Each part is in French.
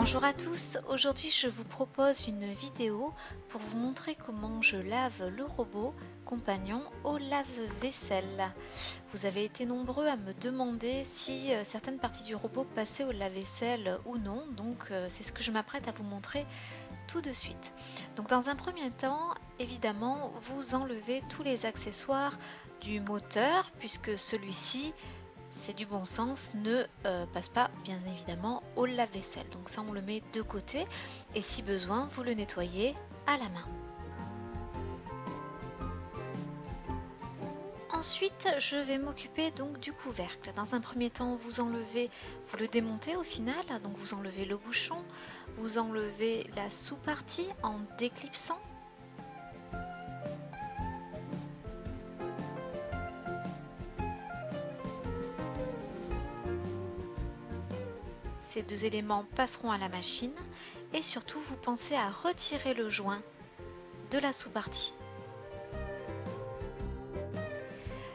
Bonjour à tous, aujourd'hui je vous propose une vidéo pour vous montrer comment je lave le robot compagnon au lave-vaisselle. Vous avez été nombreux à me demander si certaines parties du robot passaient au lave-vaisselle ou non, donc c'est ce que je m'apprête à vous montrer tout de suite. Donc dans un premier temps, évidemment, vous enlevez tous les accessoires du moteur puisque celui-ci, c'est du bon sens, ne passe pas bien évidemment au lave-vaisselle. Donc ça on le met de côté et si besoin vous le nettoyez à la main. Ensuite je vais m'occuper donc du couvercle. Dans un premier temps vous le démontez au final, donc vous enlevez le bouchon, vous enlevez la sous-partie en déclipsant. Ces deux éléments passeront à la machine et surtout vous pensez à retirer le joint de la sous-partie.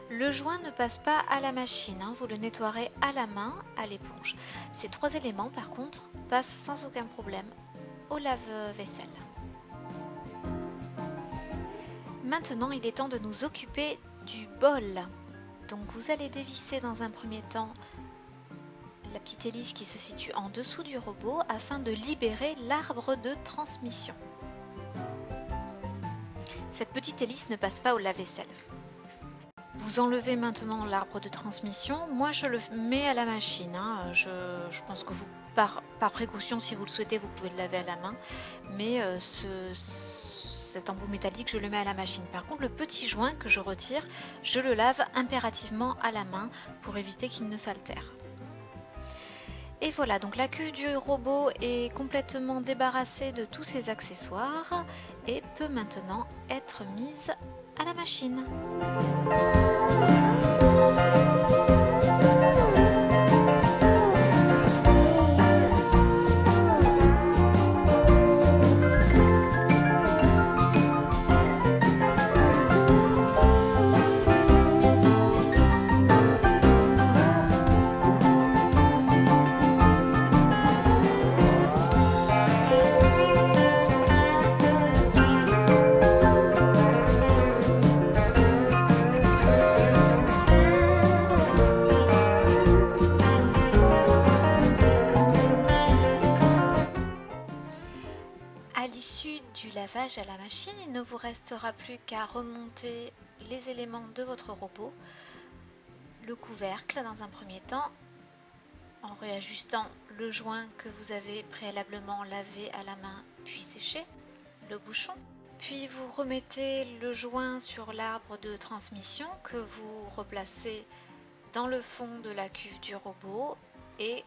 Le joint ne passe pas à la machine, vous le nettoierez à la main, à l'éponge. Ces trois éléments par contre passent sans aucun problème au lave-vaisselle. Maintenant il est temps de nous occuper du bol. Donc vous allez dévisser dans un premier temps la petite hélice qui se situe en dessous du robot afin de libérer l'arbre de transmission. Cette petite hélice ne passe pas au lave-vaisselle. Vous enlevez maintenant l'arbre de transmission. Moi je le mets à la machine. Je pense que vous, par précaution, si vous le souhaitez, vous pouvez le laver à la main. Mais cet embout métallique, je le mets à la machine. Par contre, le petit joint que je retire, je le lave impérativement à la main pour éviter qu'il ne s'altère. Et voilà, donc la cuve du robot est complètement débarrassée de tous ses accessoires et peut maintenant être mise à la machine. À l'issue du lavage à la machine, il ne vous restera plus qu'à remonter les éléments de votre robot, le couvercle dans un premier temps, en réajustant le joint que vous avez préalablement lavé à la main puis séché, le bouchon. Puis vous remettez le joint sur l'arbre de transmission que vous replacez dans le fond de la cuve du robot et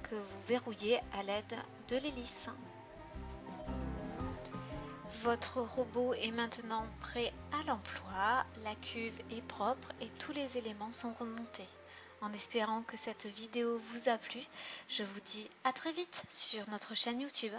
que vous verrouillez à l'aide de l'hélice. Votre robot est maintenant prêt à l'emploi, la cuve est propre et tous les éléments sont remontés. En espérant que cette vidéo vous a plu, je vous dis à très vite sur notre chaîne YouTube.